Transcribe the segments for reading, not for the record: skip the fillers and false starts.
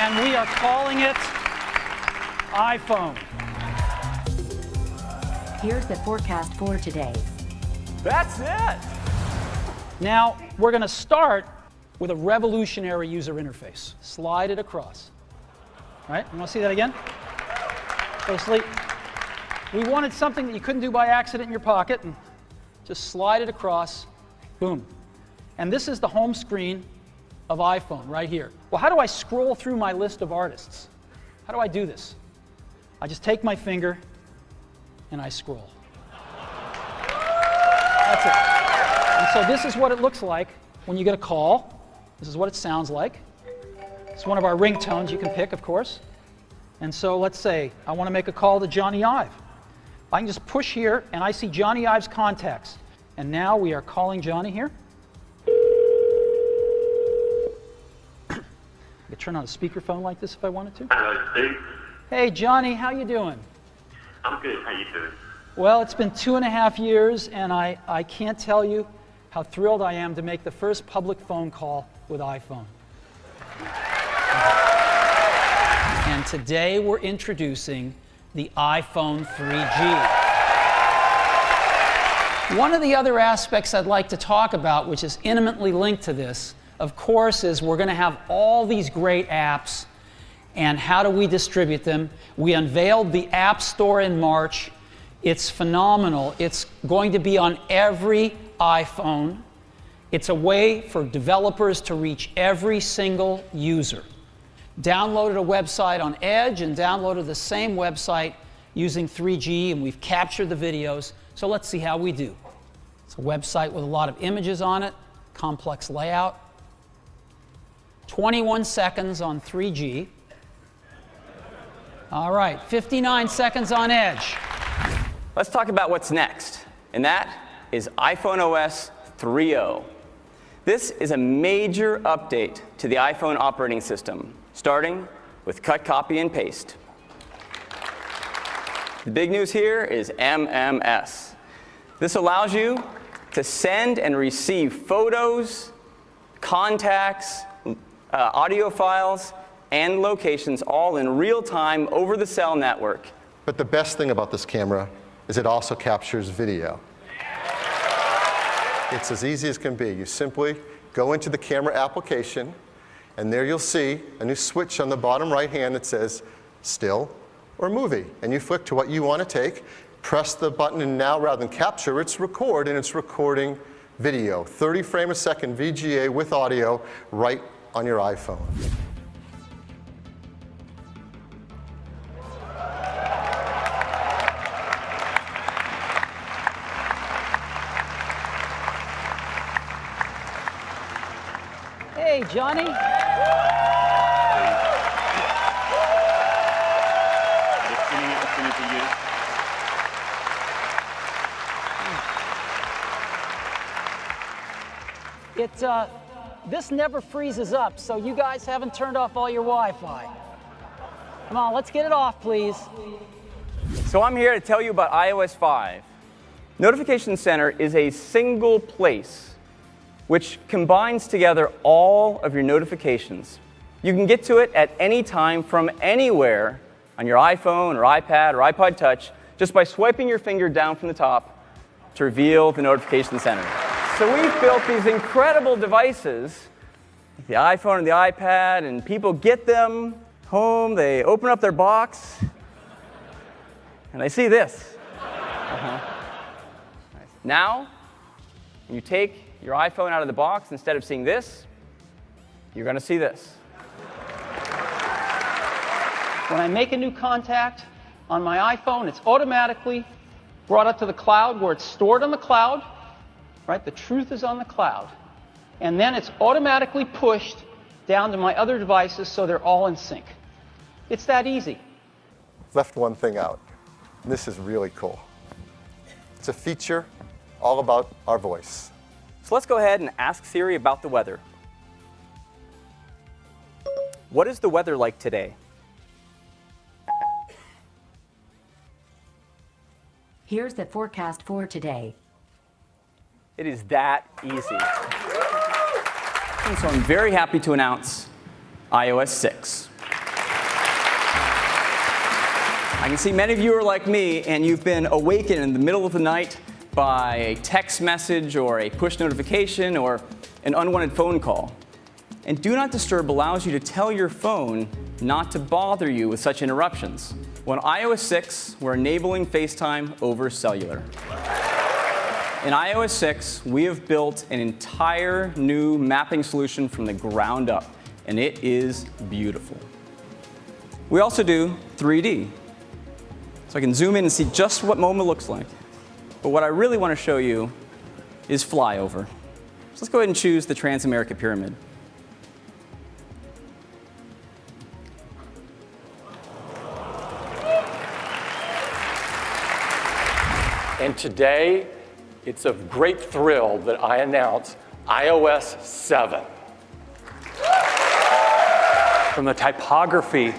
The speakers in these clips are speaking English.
and we are calling it iPhone. Here's the forecast for today. That's it. Now, we're going to start with a revolutionary user interface. Slide it across. All right, you want to see that again? Go to sleep. We wanted something that you couldn't do by accident in your pocket, and just slide it across, boom. And this is the home screen of iPhone right here. Well, how do I scroll through my list of artists? How do I do this? I just take my finger and I scroll. That's it. And so this is what it looks like when you get a call. This is what it sounds like. It's one of our ringtones you can pick, of course. And so let's say I want to make a call to Johnny Ive. I can just push here and I see Johnny Ive's contacts. And now we are calling Johnny here. I could turn on a speakerphone like this if I wanted to. Hello, Steve. Hey, Johnny, how you doing? I'm good. How you doing? Well, it's been 2.5 years, and I can't tell you how thrilled I am to make the first public phone call with iPhone. And today we're introducing the iPhone 3G. One of the other aspects I'd like to talk about, which is intimately linked to this, of course, is we're going to have all these great apps, and how do we distribute them? We unveiled the App Store in March. It's phenomenal. It's going to be on every iPhone. It's a way for developers to reach every single user. Downloaded a website on Edge and downloaded the same website using 3G, and we've captured the videos. So let's see how we do. It's a website with a lot of images on it, complex layout. 21 seconds on 3G. All right, 59 seconds on Edge. Let's talk about what's next, and that is iPhone OS 3.0. This is a major update to the iPhone operating system, starting with cut, copy, and paste. The big news here is MMS. This allows you to send and receive photos, contacts, audio files, and locations all in real time over the cell network. But the best thing about this camera is it also captures video. It's as easy as can be. You simply go into the camera application, and there you'll see a new switch on the bottom right hand that says still or movie. And you flick to what you want to take, press the button, and now rather than capture, it's record, and it's recording video. 30 frame a second VGA with audio right on your iPhone. Hey, Johnny. This never freezes up, so you guys haven't turned off all your Wi-Fi. Come on, let's get it off, please. So I'm here to tell you about iOS 5. Notification Center is a single place which combines together all of your notifications. You can get to it at any time from anywhere on your iPhone or iPad or iPod Touch just by swiping your finger down from the top to reveal the Notification Center. So we've built these incredible devices, the iPhone and the iPad, and people get them home, they open up their box, and they see this. Now, when you take your iPhone out of the box, instead of seeing this, you're going to see this. When I make a new contact on my iPhone, it's automatically brought up to the cloud where it's stored on the cloud, right? The truth is on the cloud. And then it's automatically pushed down to my other devices so they're all in sync. It's that easy. Left one thing out. This is really cool. It's a feature all about our voice. So let's go ahead and ask Siri about the weather. What is the weather like today? Here's the forecast for today. It is that easy. And so I'm very happy to announce iOS 6. I can see many of you are like me, and you've been awakened in the middle of the night by a text message or a push notification or an unwanted phone call. And Do Not Disturb allows you to tell your phone not to bother you with such interruptions. Well, on iOS 6, we're enabling FaceTime over cellular. In iOS 6, we have built an entire new mapping solution from the ground up, and it is beautiful. We also do 3D. So I can zoom in and see just what MoMA looks like. But what I really want to show you is flyover. So let's go ahead and choose the Transamerica Pyramid. And today, it's a great thrill that I announce iOS 7. From the typography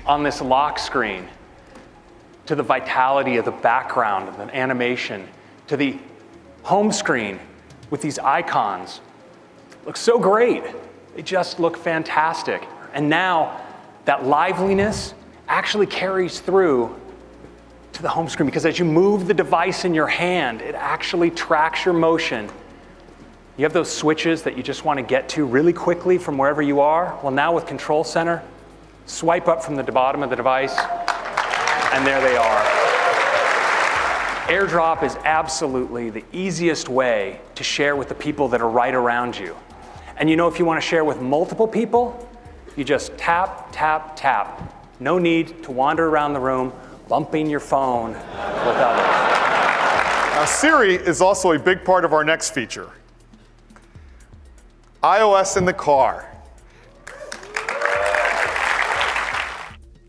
on this lock screen, to the vitality of the background and the animation, to the home screen with these icons. Looks so great. They just look fantastic. And now that liveliness actually carries through to the home screen, because as you move the device in your hand, it actually tracks your motion. You have those switches that you just want to get to really quickly from wherever you are. Well, now with Control Center, swipe up from the bottom of the device, and there they are. AirDrop is absolutely the easiest way to share with the people that are right around you. And you know, if you want to share with multiple people, you just tap, tap, tap. No need to wander around the room, bumping your phone with others. Now, Siri is also a big part of our next feature. iOS in the car.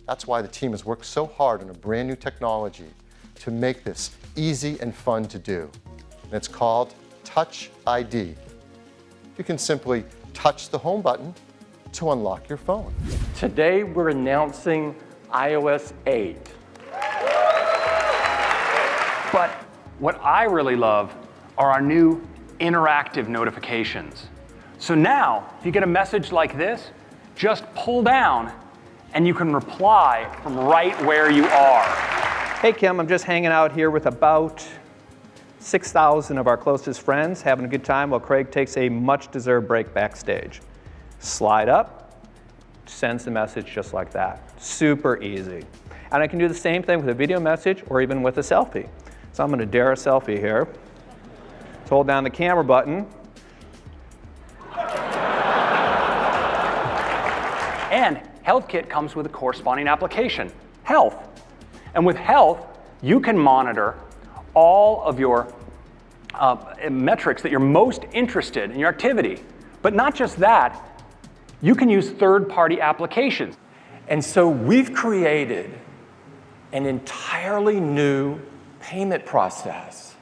That's why the team has worked so hard on a brand new technology to make this easy and fun to do. And it's called Touch ID. You can simply touch the home button to unlock your phone. Today, we're announcing iOS 8. But what I really love are our new interactive notifications. So now, if you get a message like this, just pull down and you can reply from right where you are. Hey Kim, I'm just hanging out here with about 6,000 of our closest friends, having a good time while Craig takes a much-deserved break backstage. Slide up, sends the message just like that. Super easy. And I can do the same thing with a video message or even with a selfie. So I'm going to dare a selfie here. Let's hold down the camera button. And HealthKit comes with a corresponding application, Health. And with Health, you can monitor all of your metrics that you're most interested in your activity. But not just that, you can use third-party applications. And so we've created an entirely new payment process,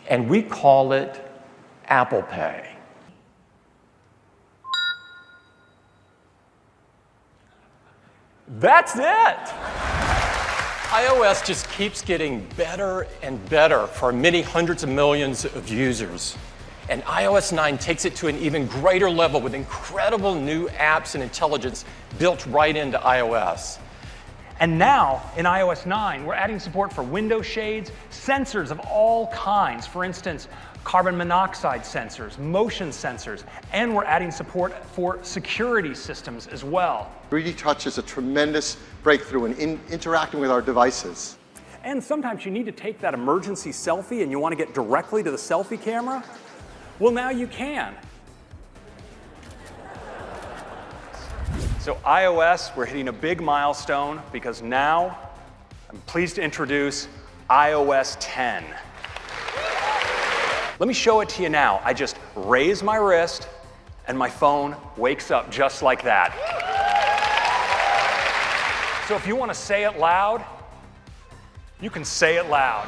and we call it Apple Pay. That's it! iOS just keeps getting better and better for many hundreds of millions of users. And iOS 9 takes it to an even greater level with incredible new apps and intelligence built right into iOS. And now, in iOS 9, we're adding support for window shades, sensors of all kinds. For instance, carbon monoxide sensors, motion sensors, and we're adding support for security systems as well. 3D Touch is a tremendous breakthrough in interacting with our devices. And sometimes you need to take that emergency selfie and you want to get directly to the selfie camera. Well, now you can. So iOS, we're hitting a big milestone because now I'm pleased to introduce iOS 10. Let me show it to you now. I just raise my wrist and my phone wakes up just like that. So if you want to say it loud, you can say it loud.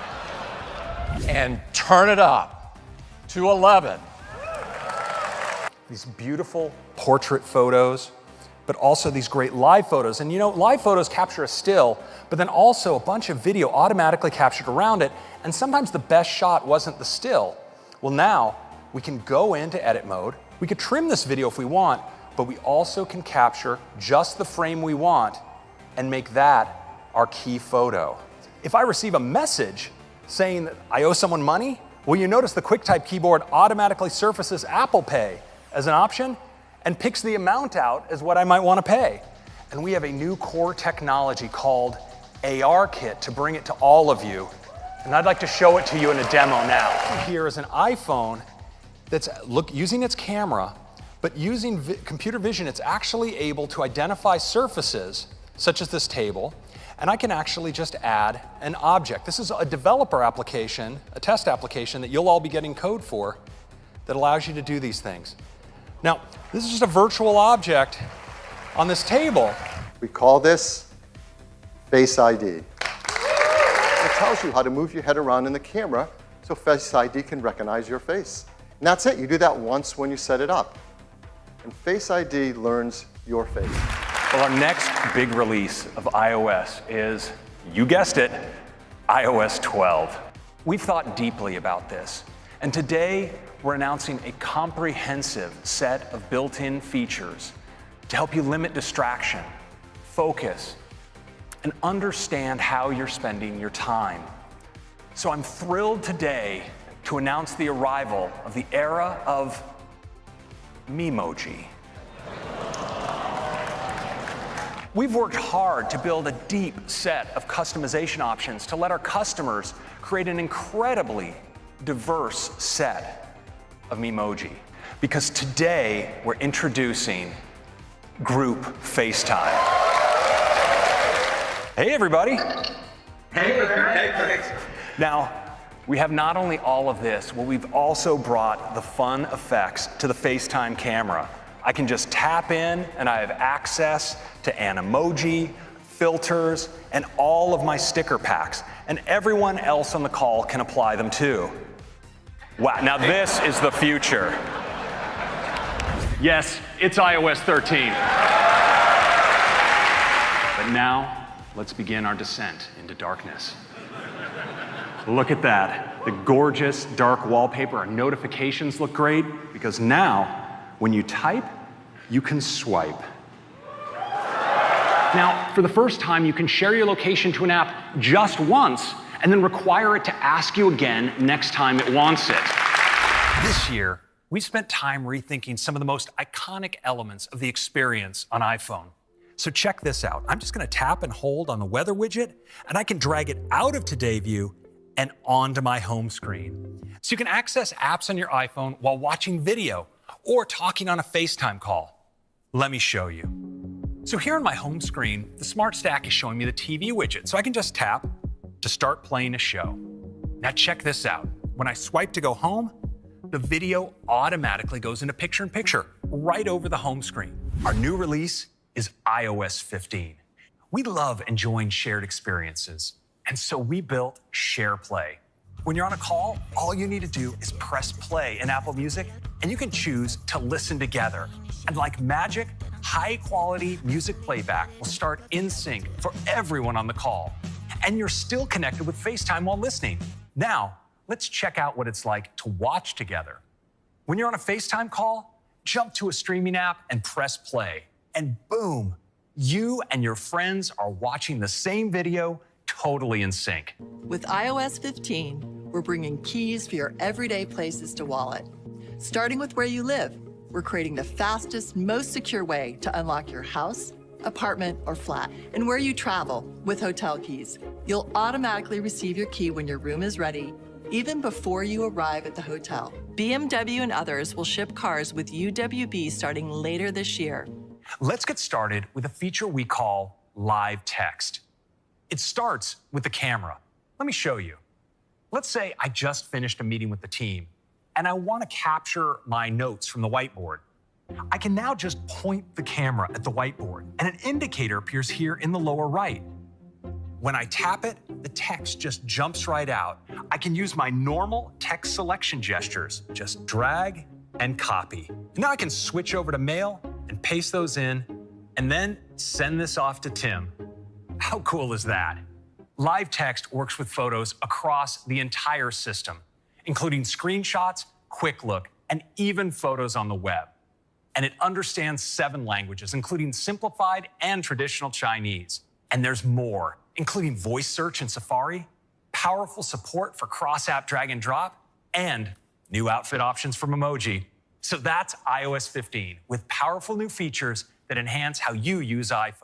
And turn it up to 11. These beautiful portrait photos, but also these great live photos. And you know, live photos capture a still, but then also a bunch of video automatically captured around it, and sometimes the best shot wasn't the still. Well, now we can go into edit mode. We could trim this video if we want, but we also can capture just the frame we want and make that our key photo. If I receive a message saying that I owe someone money, well, you notice the QuickType keyboard automatically surfaces Apple Pay as an option and picks the amount out as what I might want to pay. And we have a new core technology called ARKit to bring it to all of you. And I'd like to show it to you in a demo now. Here is an iPhone that's using its camera, but using computer vision, it's actually able to identify surfaces, such as this table, and I can actually just add an object. This is a developer application, a test application that you'll all be getting code for that allows you to do these things. Now, this is just a virtual object on this table. We call this Face ID. It tells you how to move your head around in the camera so Face ID can recognize your face. And that's it. You do that once when you set it up. And Face ID learns your face. Well, our next big release of iOS is, you guessed it, iOS 12. We've thought deeply about this, and today we're announcing a comprehensive set of built-in features to help you limit distraction, focus, and understand how you're spending your time. So I'm thrilled today to announce the arrival of the era of Memoji. We've worked hard to build a deep set of customization options to let our customers create an incredibly diverse set of Memoji. Because today we're introducing Group FaceTime. Hey everybody. Hey. Now, we have not only all of this, but we've also brought the fun effects to the FaceTime camera. I can just tap in and I have access to an emoji, filters, and all of my sticker packs. And everyone else on the call can apply them too. Wow, now this is the future. Yes, it's iOS 13. But now, let's begin our descent into darkness. Look at that. The gorgeous dark wallpaper. Our notifications look great because now, when you type, you can swipe. Now, for the first time, you can share your location to an app just once and then require it to ask you again next time it wants it. This year, we've spent time rethinking some of the most iconic elements of the experience on iPhone. So check this out. I'm just going to tap and hold on the weather widget, and I can drag it out of Today View and onto my home screen. So you can access apps on your iPhone while watching video or talking on a FaceTime call. Let me show you. So here on my home screen, the Smart Stack is showing me the TV widget, so I can just tap to start playing a show. Now check this out. When I swipe to go home, the video automatically goes into picture-in-picture right over the home screen. Our new release is iOS 15. We love enjoying shared experiences, and so we built Share Play. When you're on a call, all you need to do is press play in Apple Music, and you can choose to listen together. And like magic, high-quality music playback will start in sync for everyone on the call. And you're still connected with FaceTime while listening. Now, let's check out what it's like to watch together. When you're on a FaceTime call, jump to a streaming app and press play. And boom, you and your friends are watching the same video totally in sync. With iOS 15, we're bringing keys for your everyday places to wallet. Starting with where you live, we're creating the fastest, most secure way to unlock your house, apartment, or flat. And where you travel with hotel keys, you'll automatically receive your key when your room is ready, even before you arrive at the hotel. BMW and others will ship cars with UWB starting later this year. Let's get started with a feature we call Live Text. It starts with the camera. Let me show you. Let's say I just finished a meeting with the team, and I want to capture my notes from the whiteboard. I can now just point the camera at the whiteboard, and an indicator appears here in the lower right. When I tap it, the text just jumps right out. I can use my normal text selection gestures, just drag and copy. Now I can switch over to Mail and paste those in, and then send this off to Tim. How cool is that? Live Text works with photos across the entire system, including screenshots, quick look, and even photos on the web. And it understands 7 languages, including simplified and traditional Chinese. And there's more. including voice search in Safari, powerful support for cross-app drag and drop, and new outfit options from Emoji. So that's iOS 15 with powerful new features that enhance how you use iPhone.